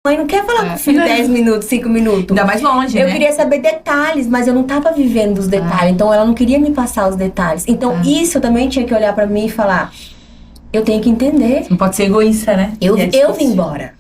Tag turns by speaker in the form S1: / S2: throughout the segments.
S1: mãe não quer falar com o filho 10 minutos, 5 minutos.
S2: Ainda mais longe,
S1: Eu queria saber detalhes, mas eu não tava vivendo os detalhes. Então, ela não queria me passar os detalhes. Então, isso eu também tinha que olhar pra mim e falar, eu tenho que entender.
S2: Não pode ser egoísta, né?
S1: Eu vim embora.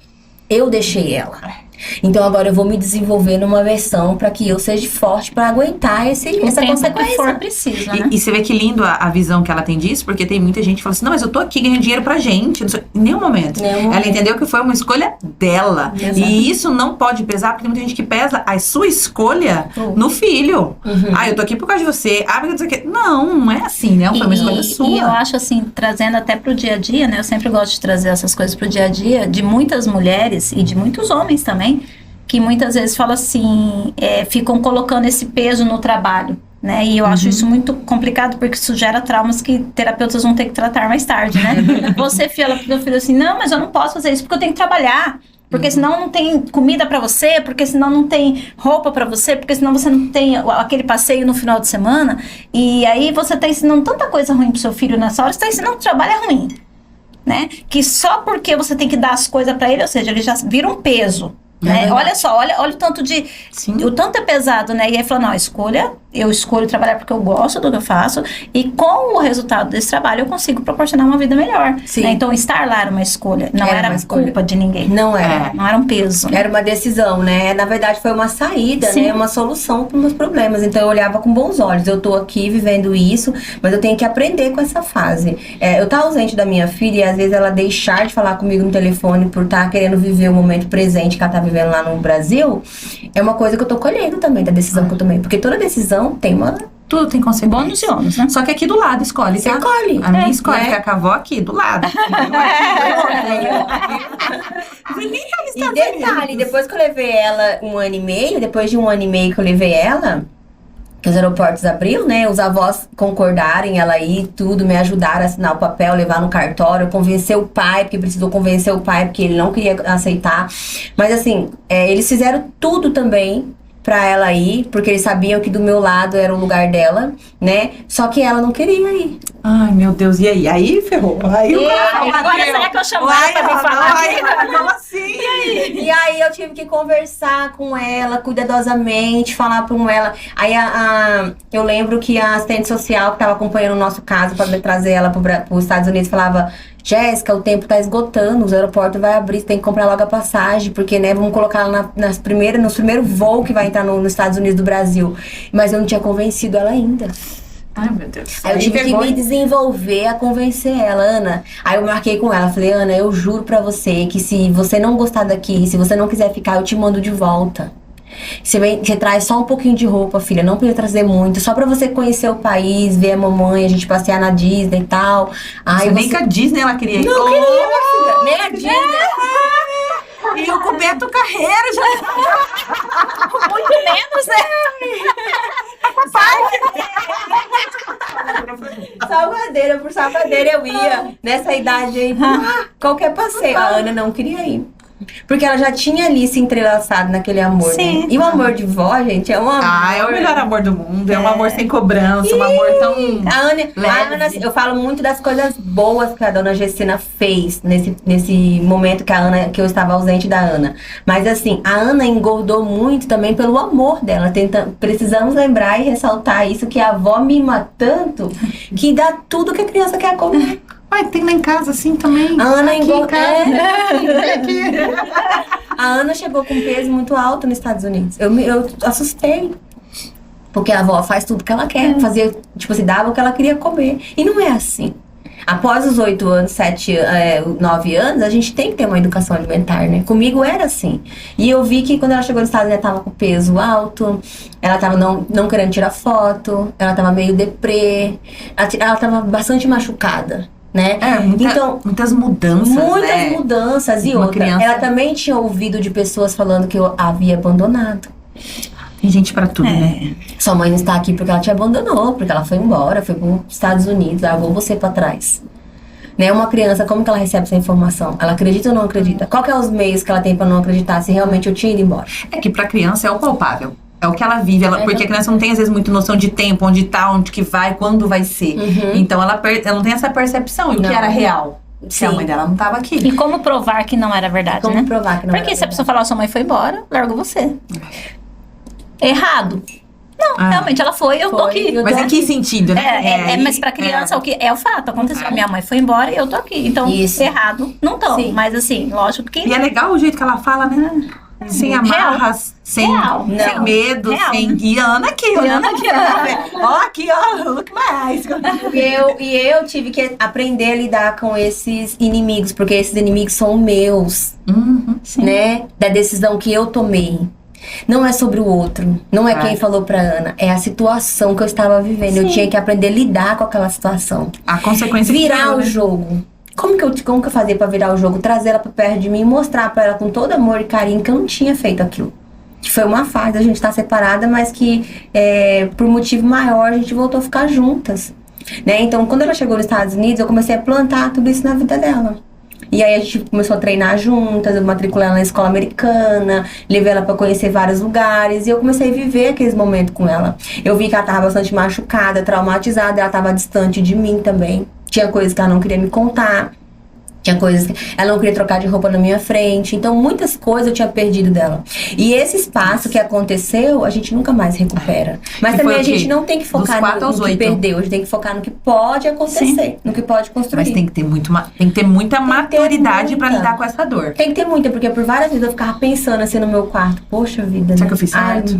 S1: Eu deixei ela. Então agora eu vou me desenvolver numa versão pra que eu seja forte pra aguentar essa consequência.
S3: Que for preciso, né?
S2: E você vê que lindo a visão que ela tem disso, porque tem muita gente que fala assim, não, mas eu tô aqui ganhando dinheiro pra gente. Não sei, em nenhum momento. Ela entendeu que foi uma escolha dela.
S1: Exato.
S2: E isso não pode pesar, porque tem muita gente que pesa a sua escolha no filho. Eu tô aqui por causa de você. Porque não sei o quê. Não é assim, né? Foi uma escolha sua.
S3: E eu acho assim, trazendo até pro dia a dia, né? Eu sempre gosto de trazer essas coisas pro dia a dia, de muitas mulheres e de muitos homens também, que muitas vezes falam assim, ficam colocando esse peso no trabalho, né? E eu acho isso muito complicado, porque isso gera traumas que terapeutas vão ter que tratar mais tarde, né? Você fala pro meu filho assim, não, mas eu não posso fazer isso porque eu tenho que trabalhar, porque senão não tem comida pra você, porque senão não tem roupa pra você, porque senão você não tem aquele passeio no final de semana, e aí você tá ensinando tanta coisa ruim pro seu filho nessa hora, você tá ensinando que o trabalho é ruim, né? Que só porque você tem que dar as coisas pra ele, ou seja, ele já vira um peso. Né? Olha só, olha o tanto de...
S2: Sim.
S3: O tanto é pesado, né? E aí falou, não, eu escolho trabalhar porque eu gosto do que eu faço, e com o resultado desse trabalho eu consigo proporcionar uma vida melhor. Né? Então estar lá era uma escolha, não era culpa de ninguém.
S1: Não era.
S3: Não era um peso.
S1: Era uma decisão, né? Na verdade foi uma saída, né? Uma solução para os meus problemas. Então eu olhava com bons olhos. Eu tô aqui vivendo isso, mas eu tenho que aprender com essa fase. Eu tá ausente da minha filha e às vezes ela deixar de falar comigo no telefone por estar querendo viver o momento presente que ela tá vivendo lá no Brasil, é uma coisa que eu tô colhendo também, da decisão que eu tomei. Porque toda decisão tem uma...
S2: Tudo tem consequências.
S3: Bônus e ônus, né?
S2: Só que aqui do lado escolhe.
S1: Você escolhe.
S2: A minha escolhe ficar com a avó aqui, do lado.
S1: E detalhe, depois que eu levei ela 1 ano e meio, depois de 1 ano e meio que eu levei ela, que os aeroportos abriu, né? Os avós concordarem, ela ir, tudo, me ajudaram a assinar o papel, levar no cartório, convencer o pai, porque precisou convencer o pai, porque ele não queria aceitar. Mas assim, eles fizeram tudo também pra ela ir, porque eles sabiam que do meu lado era o lugar dela, né? Só que ela não queria ir.
S2: Ai, meu Deus, e aí? Aí ferrou. Aí
S3: agora será que eu chamo ela pra me falar?
S2: Como assim?
S1: E aí eu tive que conversar com ela cuidadosamente, falar com ela. Aí eu lembro que a assistente social que tava acompanhando o nosso caso para trazer ela pros Estados Unidos falava: Jéssica, o tempo tá esgotando, os aeroportos vai abrir, você tem que comprar logo a passagem, porque, né, vamos colocar ela nos primeiros voos que vai entrar nos Estados Unidos do Brasil. Mas eu não tinha convencido ela ainda.
S2: Ai, meu Deus.
S1: Aí eu tive que me desenvolver a convencer ela, Ana. Aí eu marquei com ela, falei, Ana, eu juro pra você que se você não gostar daqui, se você não quiser ficar, eu te mando de volta. Você traz só um pouquinho de roupa, filha, não precisa trazer muito, só pra você conhecer o país, ver a mamãe, a gente passear na Disney e tal. Aí
S2: nem que a Disney ela queria ir.
S1: Não queria, minha filha, nem a Disney.
S2: E o Beto Carreiro já...
S3: Muito menos, né?
S1: Salvadeira por salvadeira eu ia. Nessa idade aí, qualquer passeio. A Ana não queria ir. Porque ela já tinha ali se entrelaçado naquele amor, né? E o amor de vó, gente, é um amor...
S2: é o melhor amor do mundo. É um amor sem cobrança, um amor tão
S1: a Ana, eu falo muito das coisas boas que a dona Gessina fez nesse momento que eu estava ausente da Ana. Mas assim, a Ana engordou muito também pelo amor dela. Precisamos lembrar e ressaltar isso, que a avó mima tanto que dá tudo que a criança quer comer.
S2: Ai, tem lá em casa assim também.
S1: A Ana engordou. A Ana chegou com um peso muito alto nos Estados Unidos. Eu assustei. Porque a avó faz tudo que ela quer. Fazia, tipo assim, dava o que ela queria comer. E não é assim. Após os 8 anos, 9 anos, a gente tem que ter uma educação alimentar, né? Comigo era assim. E eu vi que quando ela chegou nos Estados Unidos, ela tava com peso alto. Ela tava não querendo tirar foto. Ela tava meio deprê. Ela tava bastante machucada. Né?
S2: Então, muitas mudanças,
S1: Muitas mudanças. E outra, ela também tinha ouvido de pessoas falando que eu havia abandonado.
S2: Tem gente pra tudo, né?
S1: Sua mãe não está aqui porque ela te abandonou, porque ela foi embora, foi para os Estados Unidos, largou você pra trás. Né? Uma criança, como que ela recebe essa informação? Ela acredita ou não acredita? Qual que é os meios que ela tem pra não acreditar se realmente eu tinha ido embora?
S2: É que pra criança é o palpável. É o que ela vive, porque a criança não tem, às vezes, muito noção de tempo, onde tá, onde que vai, quando vai ser. Então, ela não tem essa percepção. E o que era real? Se a mãe dela não tava aqui.
S3: E como provar que não era verdade,
S1: Como
S3: né?
S1: provar que não
S3: Porque
S1: era
S3: se a pessoa falar, sua mãe foi embora, largou você. Errado. Não, realmente, ela foi, eu tô aqui.
S2: Mas em que sentido, né?
S3: Mas pra criança, o que é o fato, aconteceu. Minha mãe foi embora e eu tô aqui. Então,
S1: Isso.
S3: errado, não tô.
S1: Sim.
S3: Mas assim, lógico que...
S2: E é legal o jeito que ela fala, né? Sem amarras, sem medo,
S3: Real.
S2: sem... E Ana aqui, ó.
S3: Ana aqui,
S2: Ó, aqui, ó. Look mais.
S1: E eu tive que aprender a lidar com esses inimigos, porque esses inimigos são meus,
S3: Sim.
S1: né? Da decisão que eu tomei. Não é sobre o outro, não é quem falou pra Ana, é a situação que eu estava vivendo.
S3: Sim.
S1: Eu tinha que aprender a lidar com aquela situação.
S2: A consequência
S1: Virar o
S2: né?
S1: jogo. Como que eu fazia pra virar o jogo? Trazer ela pra perto de mim e mostrar pra ela com todo amor e carinho que eu não tinha feito aquilo. Que foi uma fase, a gente tá separada, mas que por motivo maior a gente voltou a ficar juntas. Né? Então, quando ela chegou nos Estados Unidos, eu comecei a plantar tudo isso na vida dela. E aí a gente começou a treinar juntas, eu matriculei ela na escola americana, levei ela pra conhecer vários lugares e eu comecei a viver aqueles momentos com ela. Eu vi que ela tava bastante machucada, traumatizada, ela tava distante de mim também. Tinha coisas que ela não queria me contar. Tinha coisas que ela não queria trocar de roupa na minha frente. Então, muitas coisas eu tinha perdido dela. E esse espaço que aconteceu, a gente nunca mais recupera. Mas
S2: E
S1: também
S2: foi
S1: a
S2: o quê?
S1: gente não tem que focar no que perdeu. A gente tem que focar no que pode acontecer, no que pode construir.
S2: Mas tem que ter, muita maturidade pra lidar com essa dor.
S1: Tem que ter muita, porque por várias vezes eu ficava pensando assim no meu quarto. Poxa vida,
S2: Será
S1: né?
S2: que eu fiz certo?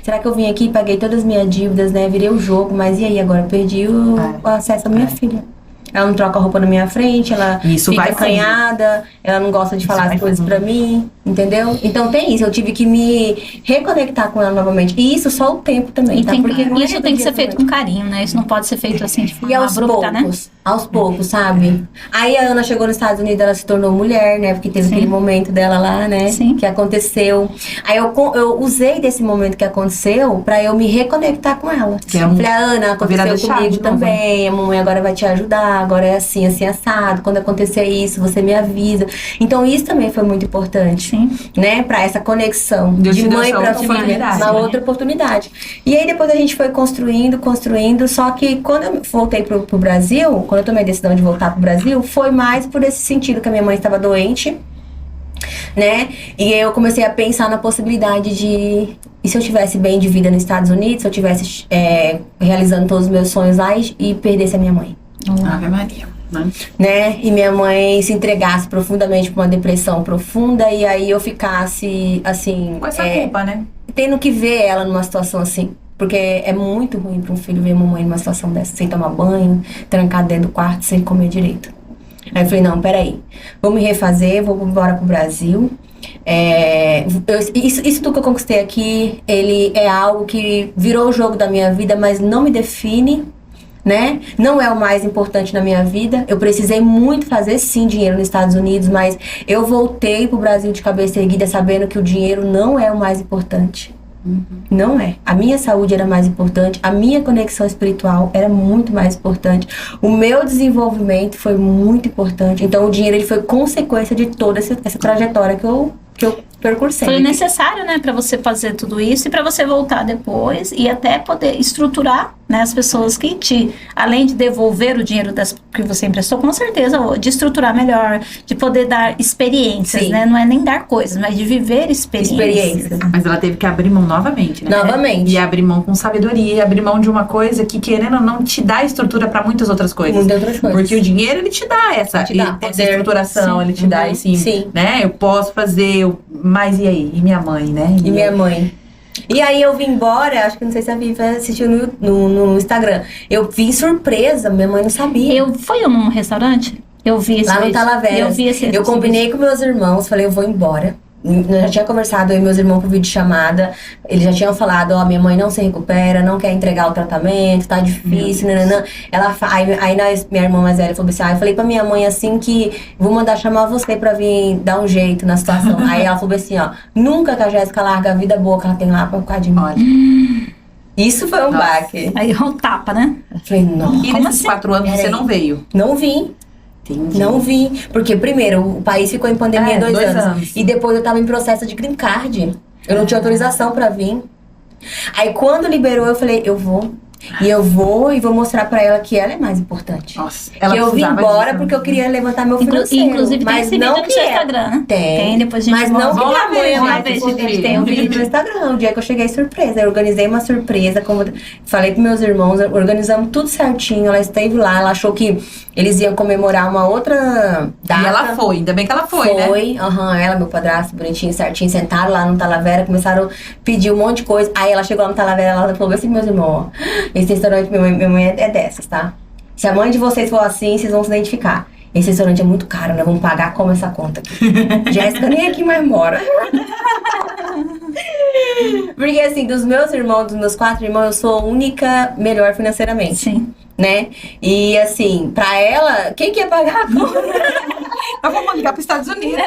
S1: Será que eu vim aqui, paguei todas as minhas dívidas, né? Virei o jogo, mas e aí? Agora eu perdi o acesso à minha filha. Ela não troca a roupa na minha frente, ela
S2: Isso
S1: fica
S2: vai
S1: acanhada, ela não gosta de falar as coisas pra mim, entendeu? Então tem isso, eu tive que me reconectar com ela novamente. E isso só o tempo também, tá? Porque não
S3: isso
S1: é
S3: tem
S1: do
S3: que
S1: dia
S3: ser feito
S1: pra
S3: com carinho, né? Isso não pode ser feito assim de
S1: e
S3: forma
S1: aos
S3: abrupta,
S1: poucos, aos poucos, sabe? Aí a Ana chegou nos Estados Unidos, ela se tornou mulher, né? Porque teve aquele momento dela lá, né?
S3: Sim.
S1: Que aconteceu. Aí eu usei desse momento que aconteceu pra eu me reconectar com ela.
S2: Que é
S1: Falei, Ana,
S2: virada
S1: aconteceu
S2: de chave
S1: comigo
S2: de novo,
S1: também, a mamãe agora vai te ajudar, agora é assim, assim, assado. Quando acontecer isso, você me avisa. Então isso também foi muito importante,
S3: Sim.
S1: né? Pra essa conexão
S2: Deus te
S1: de
S2: deu
S1: mãe
S2: essa
S1: pra
S2: outra
S1: filha,
S2: oportunidade,
S1: uma
S2: né?
S1: outra oportunidade. E aí depois a gente foi construindo, só que quando eu voltei pro Brasil, quando eu tomei a decisão de voltar pro Brasil, foi mais por esse sentido que a minha mãe estava doente, né? E eu comecei a pensar na possibilidade de... E se eu tivesse bem de vida nos Estados Unidos, se eu tivesse realizando todos os meus sonhos lá e perdesse a minha mãe?
S2: Ave Maria.
S1: Né? E minha mãe se entregasse profundamente pra uma depressão profunda e aí eu ficasse, assim...
S2: Com essa culpa, né?
S1: Tendo que ver ela numa situação assim. Porque é muito ruim pra um filho ver a mamãe numa situação dessa, sem tomar banho, trancado dentro do quarto, sem comer direito. Aí eu falei, não, peraí, vou me refazer, vou embora pro Brasil. Isso tudo que eu conquistei aqui, ele é algo que virou o jogo da minha vida, mas não me define, né? Não é o mais importante na minha vida. Eu precisei muito fazer, sim, dinheiro nos Estados Unidos, mas eu voltei pro Brasil de cabeça erguida sabendo que o dinheiro não é o mais importante. Não é. A minha saúde era mais importante, a minha conexão espiritual era muito mais importante, o meu desenvolvimento foi muito importante. Então o dinheiro ele foi consequência de toda essa trajetória que eu percursei.
S3: Foi necessário, né, pra você fazer tudo isso e pra você voltar depois e até poder estruturar, né, as pessoas que além de devolver o dinheiro que você emprestou, com certeza, de estruturar melhor, de poder dar experiências,
S1: Sim.
S3: né, não é nem dar coisas, mas de viver experiências.
S2: Mas ela teve que abrir mão novamente, né?
S1: Novamente.
S2: E abrir mão com sabedoria, abrir mão de uma coisa que, querendo ou não, te dá estrutura pra muitas outras coisas.
S1: Muitas outras coisas.
S2: Porque o dinheiro, ele te dá essa estruturação, ele te dá esse,
S1: Sim.
S2: né? Eu posso fazer, mas e aí? E minha mãe, né?
S1: E minha mãe. E aí eu vim embora, acho que não sei se a Vivi assistiu no Instagram. Eu vim surpresa, minha mãe não sabia.
S3: Foi num restaurante? Eu vi esse
S1: Lá no
S3: vídeo.
S1: Talavera.
S3: Eu vi esse
S1: Eu combinei com meus irmãos, falei, eu vou embora. Eu já tinha conversado, eu e meus irmãos por videochamada. Eles já tinham falado, minha mãe não se recupera, não quer entregar o tratamento, tá difícil, nananã. Aí minha irmã mais velha falou assim, eu falei pra minha mãe assim que vou mandar chamar você pra vir dar um jeito na situação. Aí ela falou assim, nunca que a Jéssica larga a vida boa que ela tem lá pra ficar de mim.
S2: Olha.
S1: Isso foi um baque.
S3: Aí é um tapa, né?
S1: Eu falei, não.
S2: E nesses 4 anos você não veio?
S1: Não vim.
S2: Entendi.
S1: Não vim, porque primeiro, o país ficou em pandemia 2 anos. E depois eu tava em processo de green card. Eu não tinha autorização pra vir. Aí quando liberou, eu falei, eu vou. E eu vou mostrar pra ela que ela é mais importante.
S2: Nossa,
S1: Que eu vim
S2: precisava
S1: embora
S2: disso.
S1: porque eu queria levantar meu financeiro.
S3: Inclusive tem
S1: mas
S3: esse
S1: não
S3: vídeo no
S1: que
S3: seu
S1: é.
S3: Instagram, né?
S1: Tem.
S3: Depois a gente
S1: Mas não que
S2: Vamos
S1: minha
S2: lá
S1: mãe
S2: ver,
S1: é
S3: vamos
S1: mais
S3: ver esse
S1: importante.
S3: vídeo.
S1: Tem um vídeo no Instagram. O dia que eu cheguei surpresa. Eu organizei uma surpresa. Como falei pros meus irmãos, organizamos tudo certinho. Ela esteve lá. Ela achou que eles iam comemorar uma outra data.
S2: E ela foi, ainda bem que ela foi, né?
S1: Foi, ela, meu padrasto, bonitinho, certinho, sentaram lá no Talavera, começaram a pedir um monte de coisa. Aí ela chegou lá no Talavera, ela falou assim, meus irmãos, ó, esse restaurante, minha mãe é dessas, tá? Se a mãe de vocês for assim, vocês vão se identificar. Esse restaurante é muito caro, né? Vamos pagar como essa conta aqui. Jéssica nem aqui mais mora. Porque assim, dos meus irmãos, dos meus 4 irmãos, eu sou a única melhor financeiramente.
S3: Sim.
S1: Né? E assim, pra ela, quem que ia pagar a conta?
S2: Nós vamos ligar para os Estados Unidos.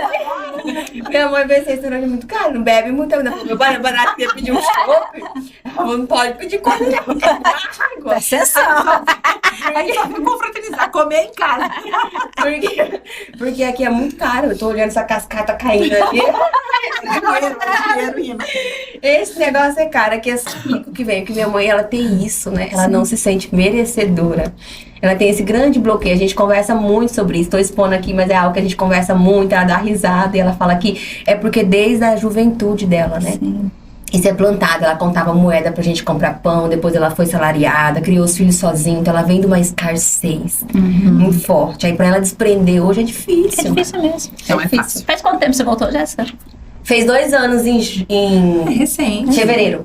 S1: Minha mãe vai ser restaurante muito caro, não bebe muito. Meu pai barato queria pedir um chopp. Não pode pedir comida.
S3: É exceção.
S2: Aí só vem confraternizar, comer em casa.
S1: Porque aqui é muito caro. Eu tô olhando essa cascata caindo ali.
S2: Dinheiro indo.
S1: Esse negócio é caro, aqui é só rico que vem. Porque minha mãe, ela tem isso, né? Ela não se sente merecedora. Ela tem esse grande bloqueio. A gente conversa muito sobre isso. Tô expondo aqui, mas é algo que a gente conversa muito. Ela dá risada e ela fala que é porque desde a juventude dela, né?
S3: Sim.
S1: Isso é plantado. Ela contava moeda pra gente comprar pão. Depois ela foi salariada, criou os filhos sozinha. Então ela vem de uma escassez muito forte. Aí pra ela desprender hoje é difícil.
S3: É difícil mesmo.
S2: Não é
S1: difícil.
S2: fácil.
S3: Faz quanto tempo você voltou, Jéssica?
S1: Fez 2 anos em
S2: Recente.
S1: fevereiro.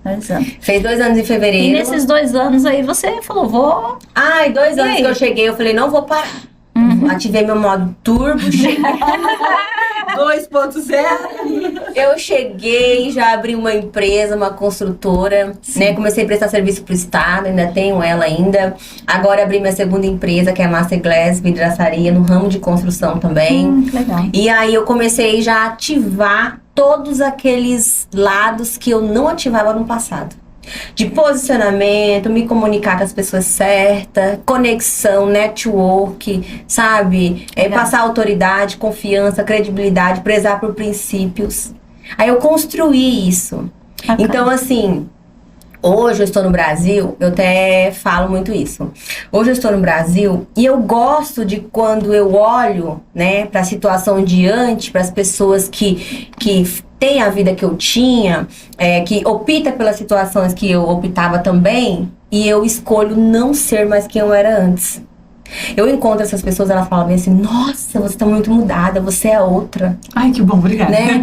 S3: 2 anos.
S1: Fez 2 anos em fevereiro.
S3: E nesses 2 anos aí você falou, vou...
S1: Ai, 2 anos
S3: aí?
S1: que eu cheguei, eu falei, não vou parar. Ativei meu modo turbo, cheguei.
S2: 2.0.
S1: Eu cheguei, já abri uma empresa, uma construtora, né? Comecei a prestar serviço pro Estado, ainda tenho ela ainda. Agora abri minha segunda empresa, que é a Master Glass Vidraçaria, no ramo de construção também.
S3: Que legal.
S1: E aí eu comecei já a ativar todos aqueles lados que eu não ativava no passado. De posicionamento, me comunicar com as pessoas certas, conexão, network, sabe? Passar autoridade, confiança, credibilidade, prezar por princípios. Aí eu construí isso.
S3: Bacana.
S1: Então, assim, hoje eu estou no Brasil, eu até falo muito isso. Hoje eu estou no Brasil e eu gosto de quando eu olho, né, para a situação diante, para as pessoas que tem a vida que eu tinha, que opta pelas situações que eu optava também, e eu escolho não ser mais quem eu era antes. Eu encontro essas pessoas, elas falam bem assim, nossa, você tá muito mudada, você é outra.
S2: Ai, que bom, obrigada.
S1: Né?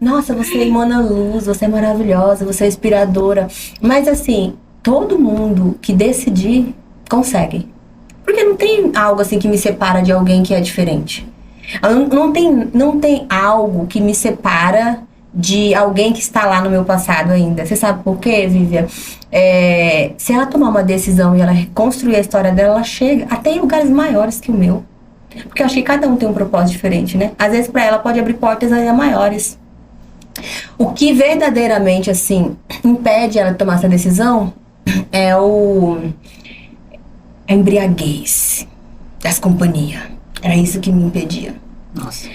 S1: Nossa, você emana luz, você é maravilhosa, você é inspiradora. Mas assim, todo mundo que decidir, consegue. Porque não tem algo assim que me separa de alguém que é diferente. Não tem algo que me separa de alguém que está lá no meu passado ainda. Você sabe por quê, Vivian? Se ela tomar uma decisão e ela reconstruir a história dela, ela chega até em lugares maiores que o meu. Porque eu acho que cada um tem um propósito diferente, né? Às vezes pra ela pode abrir portas ainda maiores. O que verdadeiramente, assim, impede ela de tomar essa decisão é a embriaguez das companhias. Era isso que me impedia.
S2: Nossa.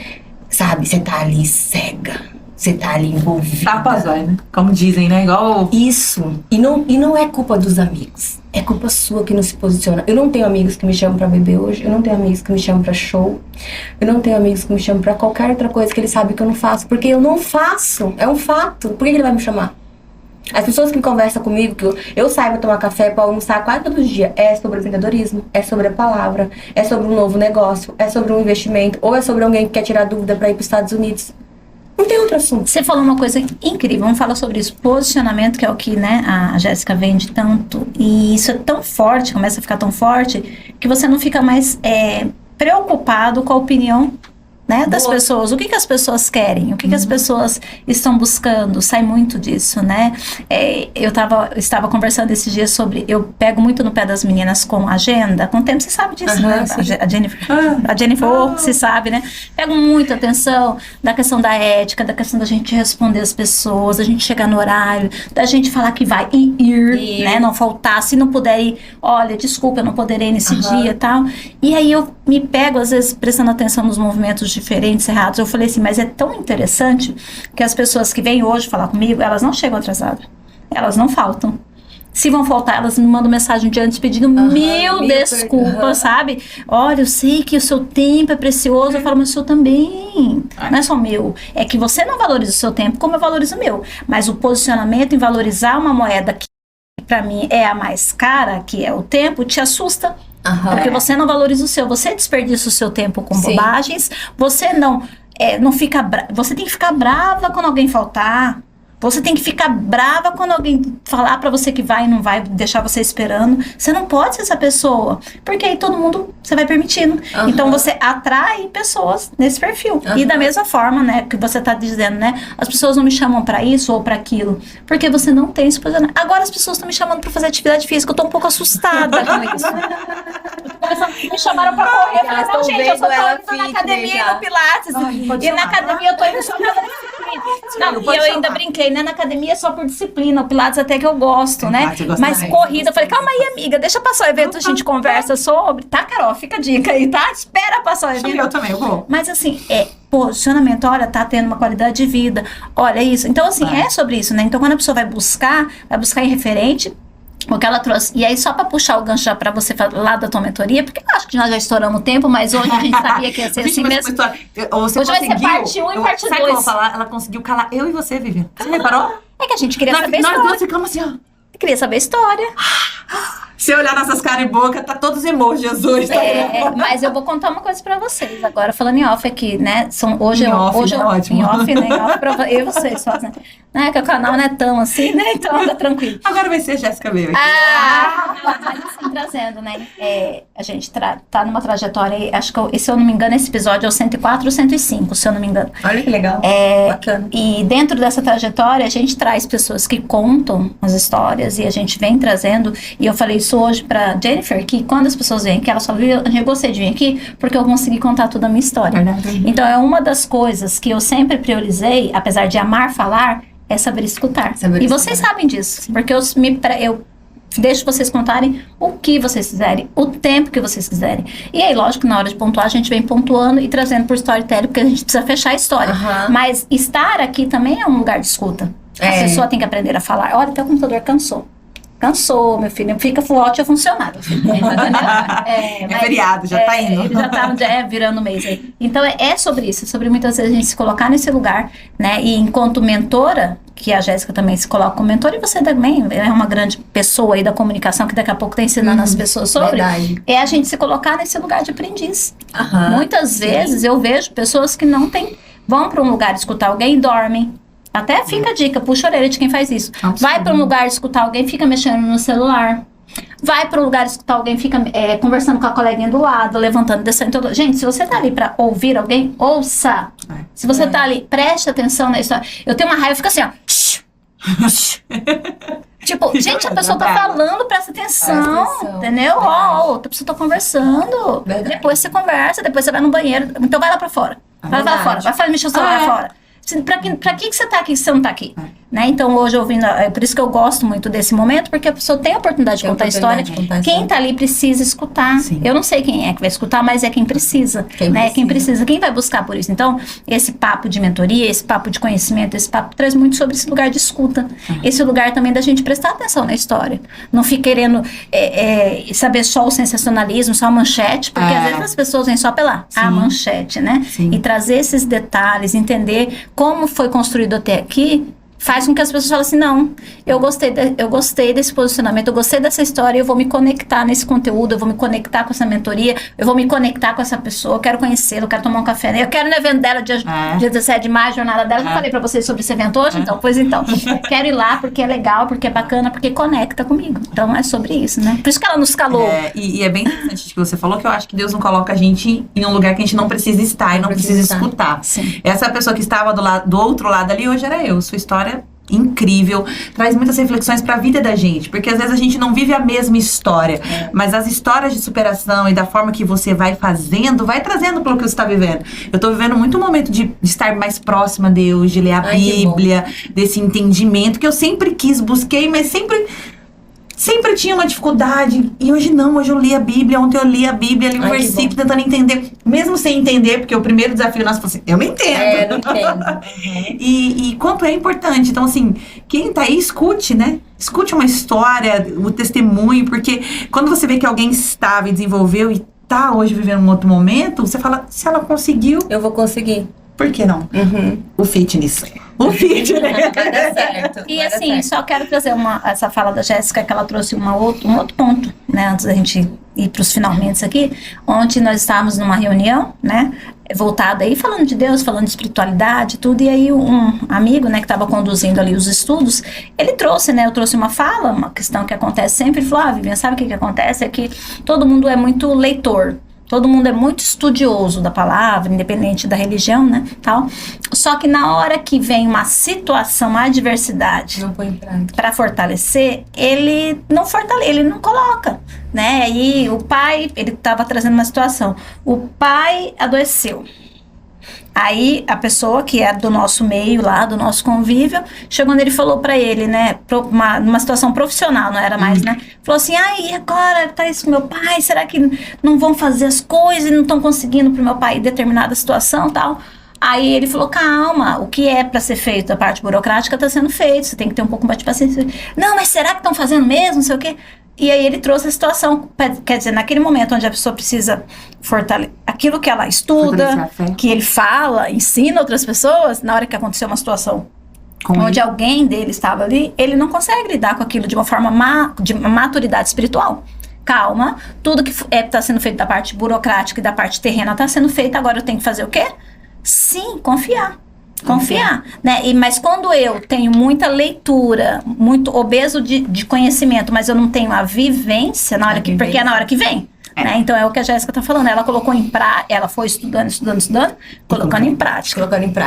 S1: Sabe, você tá ali cega. Você tá ali envolvida.
S2: Tapazói, né? Como dizem, né? Igual...
S1: Isso. E não é culpa dos amigos. É culpa sua que não se posiciona. Eu não tenho amigos que me chamam pra beber hoje. Eu não tenho amigos que me chamam pra show. Eu não tenho amigos que me chamam pra qualquer outra coisa que eles sabem que eu não faço. Porque eu não faço. É um fato. Por que ele vai me chamar? As pessoas que conversam comigo, que eu saio pra tomar café, pra almoçar quase todos os dias, é sobre empreendedorismo, é sobre a palavra, é sobre um novo negócio, é sobre um investimento, ou é sobre alguém que quer tirar dúvida pra ir pros Estados Unidos. Não tem outro assunto.
S3: Você falou uma coisa incrível, vamos falar sobre isso. Posicionamento, que é o que, né, a Jéssica vende tanto. E isso é tão forte, começa a ficar tão forte, que você não fica mais preocupado com a opinião, né, das pessoas. O que as pessoas querem? O que as pessoas estão buscando? Sai muito disso, né? Eu estava conversando esses dias sobre... Eu pego muito no pé das meninas com agenda. Com o tempo, você sabe disso, né? A Jennifer se sabe, né? Pego muito atenção da questão da ética, da questão da gente responder as pessoas, da gente chegar no horário, da gente falar que vai ir, né? Não faltar. Se não puder ir, olha, desculpa, eu não poderei nesse dia e tal. E aí eu me pego, às vezes, prestando atenção nos movimentos diferentes, errados. Eu falei assim, mas é tão interessante que as pessoas que vêm hoje falar comigo, elas não chegam atrasadas. Elas não faltam. Se vão faltar, elas me mandam mensagem um dia antes pedindo mil desculpas, sabe? Olha, eu sei que o seu tempo é precioso. Eu falo, mas o seu também. Não é só o meu. É que você não valoriza o seu tempo como eu valorizo o meu. Mas o posicionamento em valorizar uma moeda que pra mim é a mais cara, que é o tempo, te assusta. Porque você não valoriza o seu. Você desperdiça o seu tempo com bobagens. Você não fica... Você tem que ficar brava quando alguém faltar. Você tem que ficar brava quando alguém falar pra você que vai e não vai deixar você esperando. Você não pode ser essa pessoa. Porque aí todo mundo, você vai permitindo. Então você atrai pessoas nesse perfil. E da mesma forma, né, que você tá dizendo, né? As pessoas não me chamam pra isso ou pra aquilo. Porque você não tem esse posicionamento. Agora as pessoas estão me chamando pra fazer atividade física. Eu tô um pouco assustada com isso. Me chamaram pra correr. Eu falei, não, gente, eu só tô indo na academia e no Pilates. E na academia eu tô indo só pela disciplina. E eu ainda brinquei, né? Na academia é só por disciplina. O Pilates até que eu gosto, né? Mas corrida, eu falei, calma aí, amiga, deixa passar o evento, a gente conversa sobre. Tá, Carol? Fica a dica aí, tá? Espera passar o evento.
S2: Eu também, eu vou.
S3: Mas assim, posicionamento, olha, tá tendo uma qualidade de vida. Olha isso. Então, assim, é sobre isso, né? Então, quando a pessoa vai buscar em referente o que ela trouxe. E aí, só pra puxar o gancho já pra você falar da tua mentoria, porque eu acho que nós já estouramos o tempo, mas hoje a gente sabia que ia ser assim mesmo.
S2: Hoje
S3: vai ser parte 1 e parte 2.
S2: Sabe o que eu vou falar? Ela conseguiu calar eu e você, Vivian. Você reparou?
S3: É que a gente queria saber a história.
S2: Nós duas ficamos assim, ó.
S3: Queria saber a história.
S2: Se olhar nossas caras e boca, tá todos emojis hoje. Tá
S3: mas eu vou contar uma coisa pra vocês. Agora, falando em off aqui, né? Hoje
S2: em off, ótimo.
S3: Em off, né? Em off pra eu e vocês só, né? Que o canal não é tão assim, né? Então, tá tranquilo.
S2: Agora vai ser Jéssica Bebe.
S3: Mas assim, trazendo, né? A gente tá numa trajetória aí, acho que, se eu não me engano, esse episódio é o 104 ou 105, se eu não me engano.
S1: Olha que legal. Bacana.
S3: E dentro dessa trajetória, a gente traz pessoas que contam as histórias e a gente vem trazendo, e eu falei isso hoje pra Jennifer, que quando as pessoas vêm aqui, elas falam, eu gostei de vir aqui porque eu consegui contar toda a minha história. Então, é uma das coisas que eu sempre priorizei, apesar de amar falar, é saber escutar. E vocês sabem disso, porque eu deixo vocês contarem o que vocês quiserem, o tempo que vocês quiserem. E aí, lógico, na hora de pontuar, a gente vem pontuando e trazendo por storytelling, porque a gente precisa fechar a história. Mas estar aqui também é um lugar de escuta. A pessoa tem que aprender a falar. Olha, até o computador cansou. Cansou, meu filho. Fica forte a funcionar.
S2: É feriado, já tá indo.
S3: Ele já tá virando mês aí. Então, é sobre isso. É sobre muitas vezes a gente se colocar nesse lugar, né? E enquanto mentora, que a Jéssica também se coloca como mentora, e você também é uma grande pessoa aí da comunicação, que daqui a pouco tá ensinando as pessoas sobre. Verdade. É a gente se colocar nesse lugar de aprendiz. Muitas vezes eu vejo pessoas que vão para um lugar escutar alguém e dormem. Até fica a dica, puxa a orelha de quem faz isso. Vai para um lugar escutar alguém, fica mexendo no celular. Vai para um lugar escutar alguém, fica conversando com a coleguinha do lado, levantando, descendo. Gente, se você tá ali para ouvir alguém, ouça. Se você tá ali, preste atenção na história. Eu tenho uma raiva, eu fico assim, ó. Tipo, gente, a pessoa tá falando, presta atenção. Entendeu? A pessoa tá conversando. Verdade. Depois você conversa, depois você vai no banheiro. Então vai lá pra fora. Vai lá fora. Vai mexer o celular lá fora. Pra que você tá aqui se você não tá aqui? Né? Então, hoje, ouvindo, por isso que eu gosto muito desse momento, porque a pessoa tem a oportunidade de contar a história. Quem tá ali precisa escutar. Sim. Eu não sei quem é que vai escutar, mas é quem precisa. Quem precisa, quem vai buscar por isso. Então, esse papo de mentoria, esse papo de conhecimento, esse papo traz muito sobre esse lugar de escuta. Esse lugar também da gente prestar atenção na história. Não ficar querendo saber só o sensacionalismo, só a manchete, porque às vezes as pessoas vêm só pela manchete, né? Sim. E trazer esses detalhes, entender como foi construído até aqui, faz com que as pessoas falem assim, não, eu gostei desse posicionamento, eu gostei dessa história, eu vou me conectar nesse conteúdo, eu vou me conectar com essa mentoria, eu vou me conectar com essa pessoa, eu quero conhecê-la, eu quero tomar um café, eu quero ir no evento dela, dia 17 de maio, jornada dela, eu falei pra vocês sobre esse evento hoje, então, quero ir lá porque é legal, porque é bacana, porque conecta comigo, então é sobre isso, né, por isso que ela nos calou.
S2: E é bem interessante o que você falou, que eu acho que Deus não coloca a gente em um lugar que a gente não precisa estar e não precisa escutar. Sim. Essa pessoa que estava do outro lado ali, hoje era eu, sua história incrível, traz muitas reflexões para a vida da gente, porque às vezes a gente não vive a mesma história, mas as histórias de superação e da forma que você vai fazendo, vai trazendo pelo que você está vivendo. Eu tô vivendo muito um momento de estar mais próxima a Deus, de ler a Bíblia, desse entendimento que eu sempre busquei, mas sempre sempre tinha uma dificuldade. E hoje não, hoje eu li a Bíblia. Ontem eu li a Bíblia, li um versículo tentando entender. Mesmo sem entender, porque o primeiro desafio nosso foi assim, eu não entendo.
S1: Não entendo.
S2: E quanto é importante. Então, assim, quem tá aí, escute, né? Escute uma história, o testemunho, porque quando você vê que alguém estava e desenvolveu e tá hoje vivendo um outro momento, você fala, se ela conseguiu,
S1: eu vou conseguir.
S2: Por que não? O fitness. O fitness.
S1: Vai dar certo.
S3: E assim, só quero trazer essa fala da Jéssica, que ela trouxe um outro ponto, né? Antes da gente ir para os finalmente aqui. Ontem nós estávamos numa reunião, né? Voltada aí, falando de Deus, falando de espiritualidade, tudo. E aí um amigo, né, que estava conduzindo ali os estudos, ele trouxe, né? Eu trouxe uma fala, uma questão que acontece sempre. Ele falou, Vivian, sabe o que acontece? É que todo mundo é muito leitor. Todo mundo é muito estudioso da palavra, independente da religião, né, tal. Só que na hora que vem uma situação, uma adversidade para fortalecer, ele não coloca, né? Aí o pai, ele estava trazendo uma situação. O pai adoeceu. Aí a pessoa que é do nosso meio lá, do nosso convívio, chegou nele e falou pra ele, né, numa situação profissional, não era mais, né, falou assim, e agora tá isso com meu pai, será que não vão fazer as coisas e não estão conseguindo pro meu pai determinada situação, tal. Aí ele falou, calma, o que é pra ser feito, a parte burocrática tá sendo feito, você tem que ter um pouco mais de paciência. Não, mas será que estão fazendo mesmo, não sei o quê? E aí ele trouxe a situação, quer dizer, naquele momento onde a pessoa precisa fortalecer aquilo que ela estuda, que ele fala, ensina outras pessoas, na hora que aconteceu uma situação onde alguém dele estava ali, ele não consegue lidar com aquilo de uma forma de maturidade espiritual. Calma, tudo que está sendo feito da parte burocrática e da parte terrena está sendo feito, agora eu tenho que fazer o quê? Sim, confiar, né? Mas quando eu tenho muita leitura, muito obeso de conhecimento, mas eu não tenho a vivência porque é na hora que vem. Né? Então é o que a Jéssica tá falando. Ela colocou em prática, ela foi estudando, colocando em prática.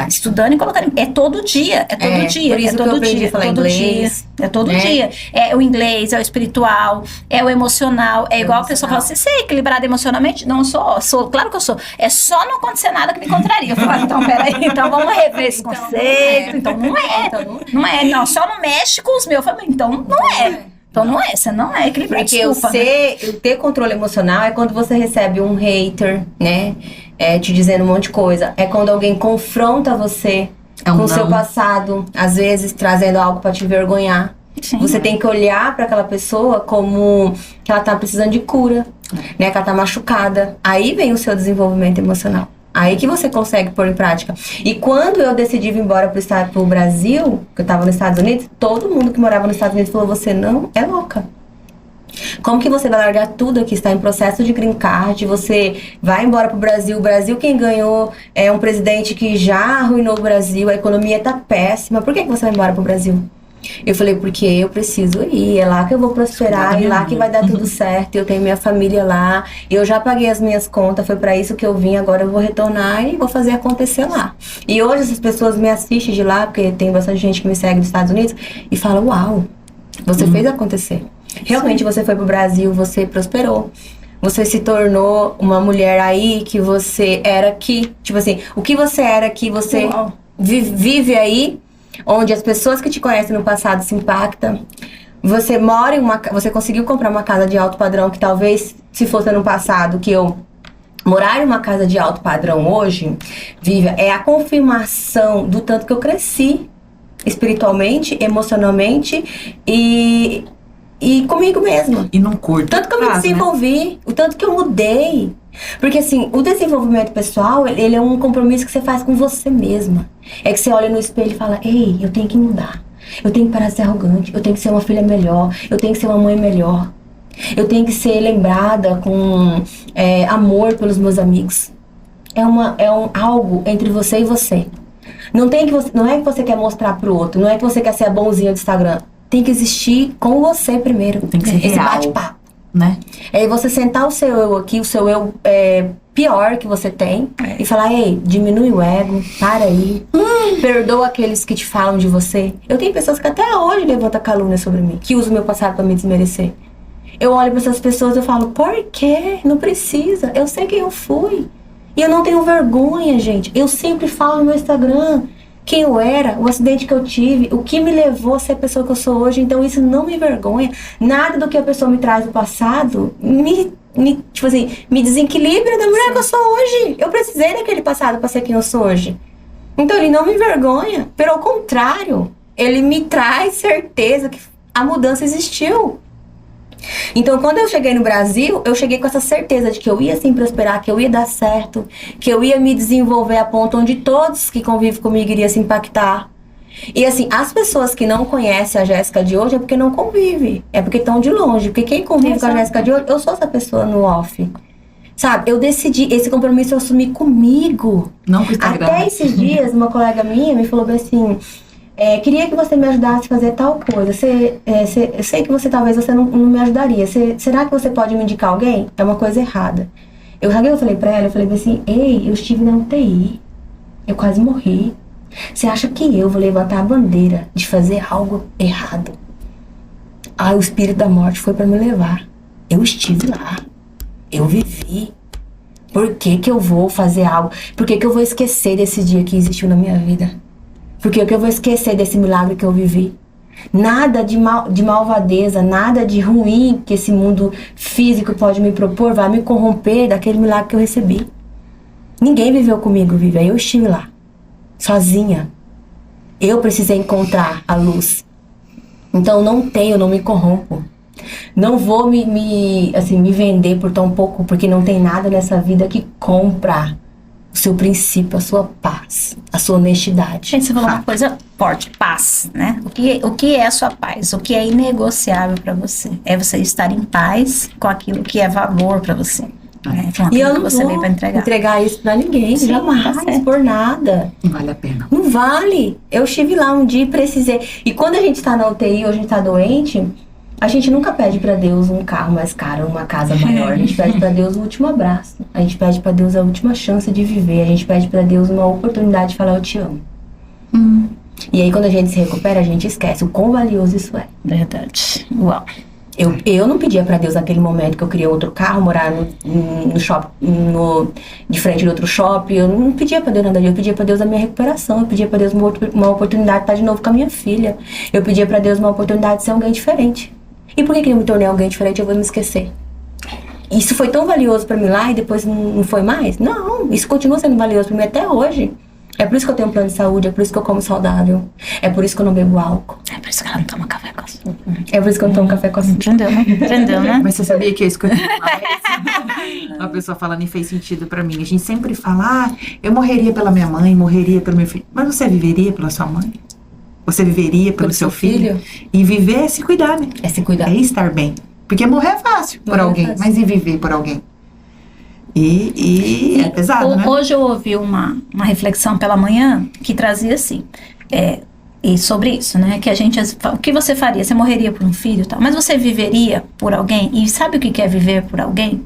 S3: Estudando e colocando É todo dia.
S1: Por isso que eu aprendi a falar inglês.
S3: É todo dia. É o inglês, é o espiritual, é o emocional. É igual a pessoa fala assim, você é equilibrada emocionalmente? Não, sou. Claro que eu sou. É só não acontecer nada que me contraria. Eu falo, então peraí, então vamos rever esse conceito. Então não é. Não, só não mexe com os meus. Eu falei, então não é. Então você não é equilibrado.
S1: Porque o ter controle emocional é quando você recebe um hater, né? Te dizendo um monte de coisa. É quando alguém confronta você com o seu passado, às vezes trazendo algo pra te envergonhar. Sim. Você tem que olhar pra aquela pessoa como que ela tá precisando de cura, né? Que ela tá machucada. Aí vem o seu desenvolvimento emocional. Aí que você consegue pôr em prática. E quando eu decidi vir embora pro Brasil, que eu tava nos Estados Unidos, todo mundo que morava nos Estados Unidos falou, você não é louca. Como que você vai largar tudo aqui? Está em processo de green card, você vai embora pro Brasil. O Brasil quem ganhou é um presidente que já arruinou o Brasil, a economia tá péssima. Por que você vai embora pro Brasil? Eu falei, porque eu preciso ir, é lá que eu vou prosperar, é lá que vai dar tudo certo, eu tenho minha família lá, eu já paguei as minhas contas, foi pra isso que eu vim, agora eu vou retornar e vou fazer acontecer lá. E hoje essas pessoas me assistem de lá, porque tem bastante gente que me segue nos Estados Unidos, e fala, uau, você fez acontecer. Realmente você foi pro Brasil, você prosperou. Você se tornou uma mulher aí que você era aqui. Tipo assim, o que você era aqui, você vive aí, onde as pessoas que te conhecem no passado se impactam. Você mora você conseguiu comprar uma casa de alto padrão que talvez, se fosse no passado, que eu morar em uma casa de alto padrão hoje, Vivian, é a confirmação do tanto que eu cresci espiritualmente, emocionalmente e comigo mesma.
S2: E não curto.
S1: Tanto que eu me desenvolvi, o tanto que eu mudei. Porque assim, o desenvolvimento pessoal, ele é um compromisso que você faz com você mesma. É que você olha no espelho e fala, ei, eu tenho que mudar. Eu tenho que parar de ser arrogante. Eu tenho que ser uma filha melhor. Eu tenho que ser uma mãe melhor. Eu tenho que ser lembrada com amor pelos meus amigos. É algo entre você e você. Não é que você quer mostrar pro outro. Não é que você quer ser a bonzinha do Instagram. Tem que existir com você primeiro.
S2: Tem que ser
S1: esse
S2: real,
S1: bate-papo.
S2: Né?
S1: É você sentar o seu eu aqui, o seu eu pior que você tem, e falar, ei, diminui o ego, para aí, perdoa aqueles que te falam de você. Eu tenho pessoas que até hoje levantam calúnia sobre mim, que usam o meu passado pra me desmerecer. Eu olho pra essas pessoas e eu falo, por quê? Não precisa, eu sei quem eu fui. E eu não tenho vergonha, gente. Eu sempre falo no meu Instagram, quem eu era, o acidente que eu tive, o que me levou a ser a pessoa que eu sou hoje. Então isso não me envergonha. Nada do que a pessoa me traz do passado tipo assim, me desequilibra da mulher que eu sou hoje. Eu precisei daquele passado para ser quem eu sou hoje. Então ele não me envergonha. Pelo contrário, ele me traz certeza que a mudança existiu. Então, quando eu cheguei no Brasil, eu cheguei com essa certeza de que eu ia sim prosperar, que eu ia dar certo, que eu ia me desenvolver a ponto onde todos que convivem comigo iriam se impactar. E assim, as pessoas que não conhecem a Jéssica de hoje é porque não convivem, é porque estão de longe. Porque quem convive com a Jéssica de hoje, eu sou essa pessoa no off. Sabe, eu decidi, esse compromisso eu assumi comigo.
S2: Não com o Instagram.
S1: Até esses dias, uma colega minha me falou assim... queria que você me ajudasse a fazer tal coisa. Eu sei que talvez você não me ajudaria. Será que você pode me indicar alguém? É uma coisa errada. Eu falei pra ela, eu falei assim, ei, eu estive na UTI. Eu quase morri. Você acha que eu vou levantar a bandeira de fazer algo errado? O espírito da morte foi pra me levar. Eu estive lá. Eu vivi. Por que que eu vou fazer algo? Por que que eu vou esquecer desse dia que existiu na minha vida? Porque eu vou esquecer desse milagre que eu vivi. Nada de malvadeza, nada de ruim que esse mundo físico pode me propor vai me corromper daquele milagre que eu recebi. Ninguém viveu comigo, Vivian. Eu estive lá, sozinha. Eu precisei encontrar a luz. Então não me corrompo. Não vou me vender por tão pouco, porque não tem nada nessa vida que compra o seu princípio, a sua paz, a sua honestidade.
S3: Gente, você falou uma coisa forte, paz, né? O que é a sua paz? O que é inegociável para você? É você estar em paz com aquilo que é valor para você. Né?
S1: E eu não vou entregar isso pra ninguém,
S3: sim,
S1: jamais, por nada.
S2: Não vale a pena.
S1: Não vale. Eu estive lá um dia e precisei. E quando a gente tá na UTI ou a gente tá doente, a gente nunca pede pra Deus um carro mais caro, uma casa maior. A gente pede pra Deus o último abraço. A gente pede pra Deus a última chance de viver. A gente pede pra Deus uma oportunidade de falar eu te amo. E aí quando a gente se recupera, a gente esquece o quão valioso isso é.
S3: Verdade. Uau.
S1: Eu não pedia pra Deus naquele momento que eu queria outro carro, morar no shopping, de frente do outro shopping. Eu não pedia pra Deus nada disso. Eu pedia pra Deus a minha recuperação. Eu pedia pra Deus uma oportunidade de estar de novo com a minha filha. Eu pedia pra Deus uma oportunidade de ser alguém diferente. E por que eu me tornei alguém diferente? Eu vou me esquecer. Isso foi tão valioso pra mim lá e depois não foi mais? Não, isso continua sendo valioso pra mim até hoje. É por isso que eu tenho um plano de saúde, é por isso que eu como saudável, é por isso que eu não bebo álcool.
S3: É por isso que ela não toma café com açúcar.
S1: É por isso que eu não tomo café com açúcar.
S3: Entendeu, né?
S2: Mas você sabia que eu escutei uma pessoa falando e fez sentido pra mim. A gente sempre fala, eu morreria pela minha mãe, morreria pelo meu filho. Mas você viveria pela sua mãe? Você viveria pelo seu filho? E viver é se cuidar, né?
S1: É se cuidar.
S2: É estar bem. Porque morrer é fácil por alguém, mas e viver por alguém? E é pesado, né?
S3: Hoje eu ouvi uma reflexão pela manhã que trazia assim, e sobre isso, né? Que a gente, o que você faria? Você morreria por um filho e tal, mas você viveria por alguém? E sabe o que é viver por alguém?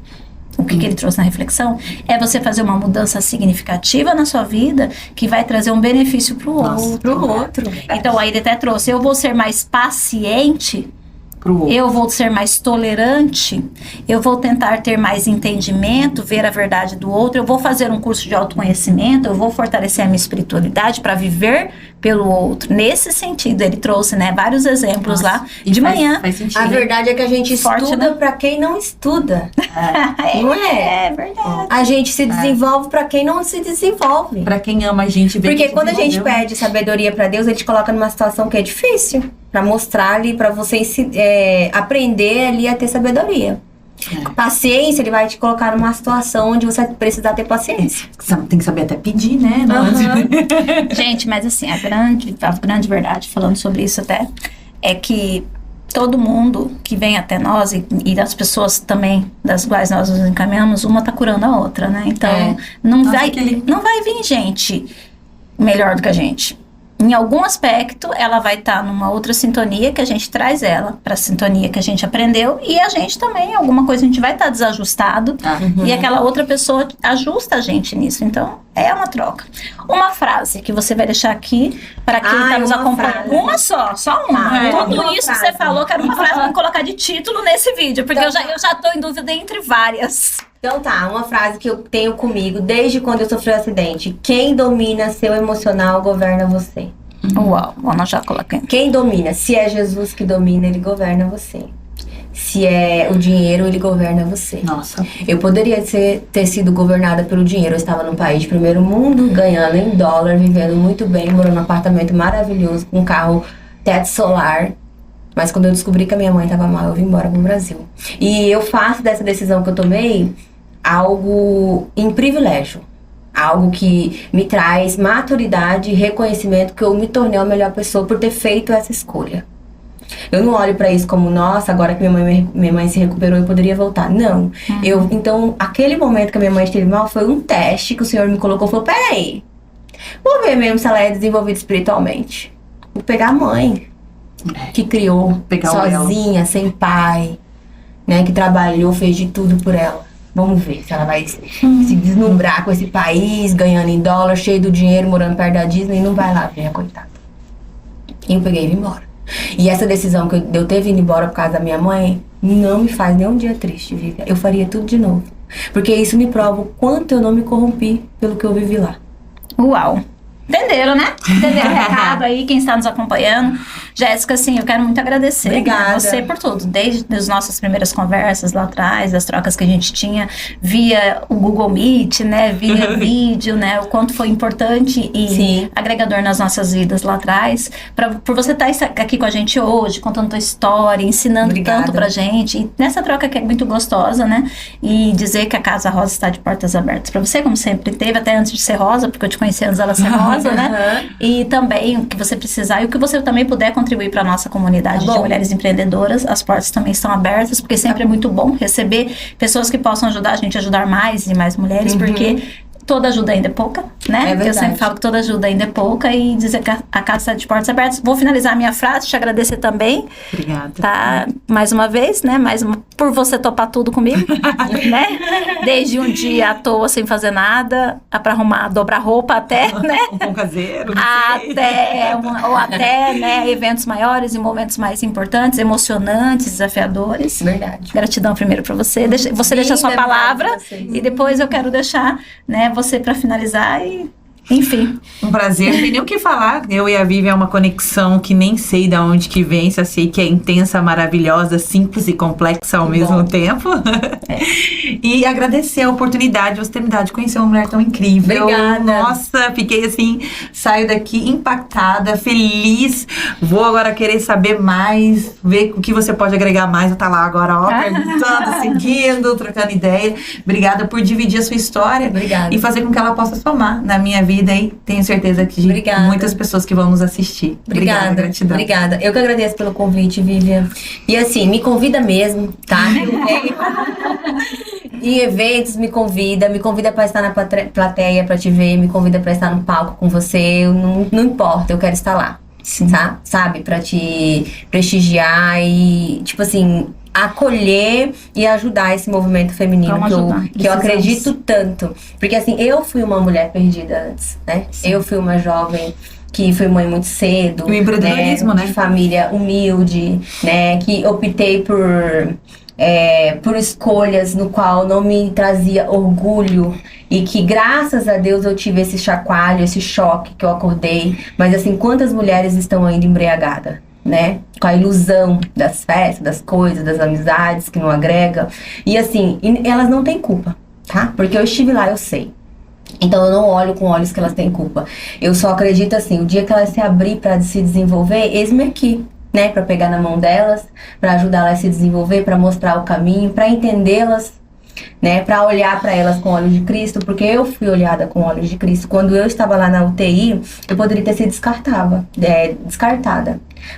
S3: O que ele trouxe na reflexão? É você fazer uma mudança significativa na sua vida que vai trazer um benefício pro outro. Então aí ele até trouxe, eu vou ser mais paciente, eu vou ser mais tolerante, eu vou tentar ter mais entendimento, ver a verdade do outro, eu vou fazer um curso de autoconhecimento, eu vou fortalecer a minha espiritualidade para viver pelo outro. Nesse sentido, ele trouxe, né, vários exemplos lá de manhã.
S2: Faz sentido.
S1: A verdade é que a gente estuda, né, para quem não estuda. Não é?
S3: É verdade.
S1: A gente se desenvolve para quem não se desenvolve.
S2: Pra quem ama a gente, vê.
S1: Porque quando a gente pede sabedoria para Deus, ele te coloca numa situação que é difícil. Pra mostrar ali, pra você aprender ali a ter sabedoria. Paciência, ele vai te colocar numa situação onde você precisa ter paciência.
S2: Tem que saber até pedir, né?
S3: Gente, mas assim, a grande verdade, falando sobre isso até, é que todo mundo que vem até nós e as pessoas também das quais nós nos encaminhamos, uma tá curando a outra, né? Então, não vai vir gente melhor do que a gente. Em algum aspecto, ela vai estar numa outra sintonia que a gente traz ela para a sintonia que a gente aprendeu, e a gente também, alguma coisa a gente vai estar desajustado, e aquela outra pessoa ajusta a gente nisso. Então, É uma troca. Uma frase que você vai deixar aqui para quem está nos acompanhando.
S1: Frase.
S3: Uma só uma. Tudo
S1: uma
S3: isso
S1: frase.
S3: que você falou, que era uma frase para colocar de título nesse vídeo, porque
S1: Então,
S3: eu já tô em dúvida entre várias.
S1: Então tá, uma frase que eu tenho comigo desde quando eu sofri o acidente. Quem domina seu emocional governa você.
S3: Uau, vamos já colocar.
S1: Quem domina? Se é Jesus que domina, ele governa você. Se é o dinheiro, ele governa você.
S2: Nossa.
S1: Eu poderia ter sido governada pelo dinheiro. Eu estava num país de primeiro mundo, ganhando em dólar, vivendo muito bem, morando num apartamento maravilhoso, com um carro teto solar. Mas quando eu descobri que a minha mãe estava mal, eu vim embora pro Brasil. E eu faço dessa decisão que eu tomei algo em privilégio. Algo que me traz maturidade e reconhecimento que eu me tornei a melhor pessoa por ter feito essa escolha. Eu não olho pra isso como, nossa, agora que minha mãe se recuperou, eu poderia voltar. Não. Então, aquele momento que a minha mãe esteve mal foi um teste que o Senhor me colocou. Falou, peraí, vou ver mesmo se ela é desenvolvida espiritualmente. Vou pegar a mãe que criou, sozinha, sem pai, né? Que trabalhou, fez de tudo por ela. Vamos ver se ela vai se deslumbrar com esse país, ganhando em dólar, cheio do dinheiro, morando perto da Disney. Não vai lá ver a coitada. E eu peguei e vim embora. E essa decisão que eu ter vindo embora por causa da minha mãe não me faz nem um dia triste, Vivian. Eu faria tudo de novo. Porque isso me prova o quanto eu não me corrompi pelo que eu vivi lá.
S3: Uau! Entenderam, né? Entenderam o recado aí, quem está nos acompanhando. Jéssica, assim, eu quero muito agradecer.
S1: Obrigada.
S3: Você por tudo. Desde as nossas primeiras conversas lá atrás, as trocas que a gente tinha via o Google Meet, né? Via vídeo, né? O quanto foi importante e
S1: Sim.
S3: agregador nas nossas vidas lá atrás. Por você estar aqui com a gente hoje, contando tua história, ensinando
S1: Obrigada.
S3: tanto pra gente. E nessa troca que é muito gostosa, né? E dizer que a Casa Rosa está de portas abertas pra você, como sempre teve, até antes de ser rosa, porque eu te conheci antes dela ser rosa. Né? E também o que você precisar e o que você também puder contribuir para a nossa comunidade de mulheres empreendedoras, as portas também estão abertas, porque sempre é muito bom receber pessoas que possam ajudar a gente a ajudar mais e mais mulheres, porque toda ajuda ainda é pouca, né?
S1: É
S3: Eu sempre falo que toda ajuda ainda é pouca e dizer que a casa está de portas abertas. Vou finalizar a minha frase, te agradecer também.
S2: Obrigada.
S3: Tá? Mais uma vez, né? Por você topar tudo comigo, né? Desde um dia à toa sem fazer nada, para arrumar, dobrar roupa até, né?
S2: Um pão caseiro, não sei.
S3: Ou até, né, eventos maiores e momentos mais importantes, emocionantes, desafiadores.
S1: Verdade.
S3: Gratidão primeiro para você. Você deixa a sua palavra e depois eu quero deixar, né, você para finalizar e, enfim.
S2: Um prazer, não tem nem o que falar. Eu e a Vivi é uma conexão que nem sei de onde que vem, só sei que é intensa, maravilhosa, simples e complexa ao mesmo tempo. E agradecer a oportunidade, você ter me dado de conhecer uma mulher tão incrível.
S1: Obrigada.
S2: Nossa, fiquei assim, saio daqui impactada, feliz. Vou agora querer saber mais, ver o que você pode agregar mais. Eu tá lá agora, ó, perguntando, seguindo, trocando ideia. Obrigada por dividir a sua história.
S1: Obrigada.
S2: E fazer com que ela possa somar na minha vida e tenho certeza que
S1: Obrigada.
S2: muitas pessoas que vão nos assistir. Obrigada, gratidão.
S1: Obrigada. Eu que agradeço pelo convite, Vivian. E assim, me convida mesmo, tá? Em eventos, me convida pra estar na plateia, pra te ver, me convida pra estar no palco com você. Não importa, eu quero estar lá. Tá? Sabe? Pra te prestigiar e, tipo assim, acolher e ajudar esse movimento feminino que eu acredito tanto. Porque assim, eu fui uma mulher perdida antes, né? Sim. Eu fui uma jovem que fui mãe muito cedo.
S2: E o empreendedorismo, né?
S1: De família humilde, né? Que optei por escolhas no qual não me trazia orgulho e que graças a Deus eu tive esse chacoalho, esse choque que eu acordei. Mas assim, quantas mulheres estão ainda embriagadas, né? Com a ilusão das festas, das coisas, das amizades que não agrega. E assim, elas não têm culpa, tá? Porque eu estive lá, eu sei. Então eu não olho com olhos que elas têm culpa. Eu só acredito assim, o dia que elas se abrir para se desenvolver, eis-me aqui, né, para pegar na mão delas, para ajudar elas a se desenvolver, para mostrar o caminho, para entendê-las, né, para olhar para elas com olhos de Cristo, porque eu fui olhada com olhos de Cristo. Quando eu estava lá na UTI, eu poderia ter sido descartada.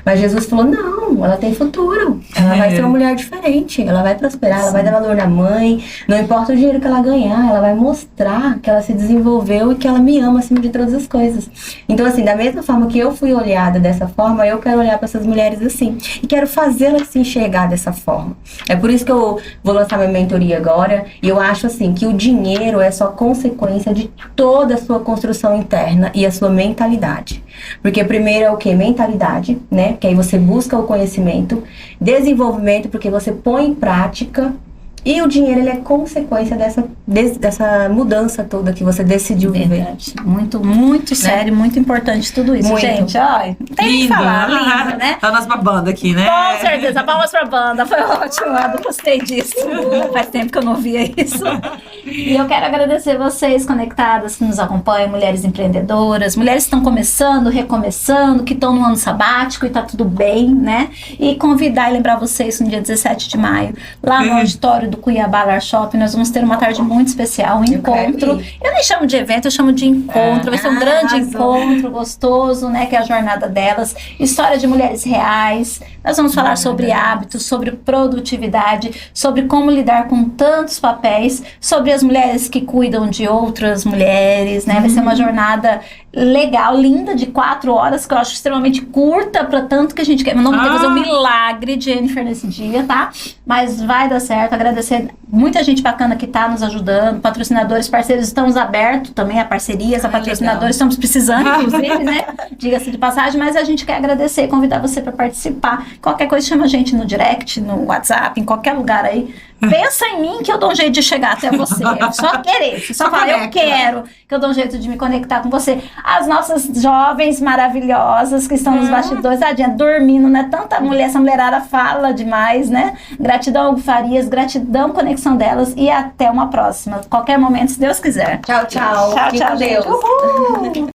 S1: Mas Jesus falou, não, ela tem futuro. Ela vai ser uma mulher diferente. Ela vai prosperar, ela vai dar valor na mãe. Não importa o dinheiro que ela ganhar, ela vai mostrar que ela se desenvolveu e que ela me ama acima de todas as coisas. Então, assim, da mesma forma que eu fui olhada dessa forma, eu quero olhar para essas mulheres assim. E quero fazê-las se enxergar dessa forma. É por isso que eu vou lançar minha mentoria agora. E eu acho, assim, que o dinheiro é só consequência de toda a sua construção interna e a sua mentalidade. Porque primeiro é o quê? Mentalidade, né? Que aí você busca o conhecimento. Desenvolvimento, porque você põe em prática. E o dinheiro, ele é consequência dessa mudança toda que você decidiu viver.
S3: Verdade. Muito, muito sério, muito importante tudo isso,
S1: muito.
S3: Gente. Ai, não tem nem que falar, lindo, né?
S2: Tá nós babando aqui, né?
S3: Com certeza, palmas pra banda, foi ótimo, eu gostei disso. Faz tempo que eu não via isso. E eu quero agradecer vocês conectadas que nos acompanham, mulheres empreendedoras, mulheres que estão começando, recomeçando, que estão no ano sabático e tá tudo bem, né? E convidar e lembrar vocês que no dia 17 de maio, lá no auditório do Cuiabá Lar Shopping, nós vamos ter uma tarde muito especial, um encontro. Eu nem chamo de evento, eu chamo de encontro. Vai ser um grande encontro gostoso, né? Que é a jornada delas. História de mulheres reais. Nós vamos falar sobre hábitos, sobre produtividade, sobre como lidar com tantos papéis, sobre as mulheres que cuidam de outras mulheres, né? Vai ser uma jornada legal, linda, de 4 horas, que eu acho extremamente curta para tanto que a gente quer. Não vou ter que fazer um milagre, Jennifer, nesse dia, tá? Mas vai dar certo. Agradecer muita gente bacana que tá nos ajudando, patrocinadores, parceiros, estamos abertos também a parcerias, a patrocinadores, legal. Estamos precisando, inclusive, né? Diga-se de passagem, mas a gente quer agradecer e convidar você para participar. Qualquer coisa, chama a gente no direct, no WhatsApp, em qualquer lugar aí. Pensa em mim que eu dou um jeito de chegar até você. É só querer. Você só fala, eu quero, que eu dou um jeito de me conectar com você. As nossas jovens maravilhosas que estão nos bastidores, tadinha, dormindo, né? Tanta mulher, essa mulherada fala demais, né? Gratidão, Hugo Farias, gratidão, conexão delas e até uma próxima. Qualquer momento, se Deus quiser.
S1: Tchau, tchau.
S3: Tchau, tchau,
S1: Deus.
S3: Uhul.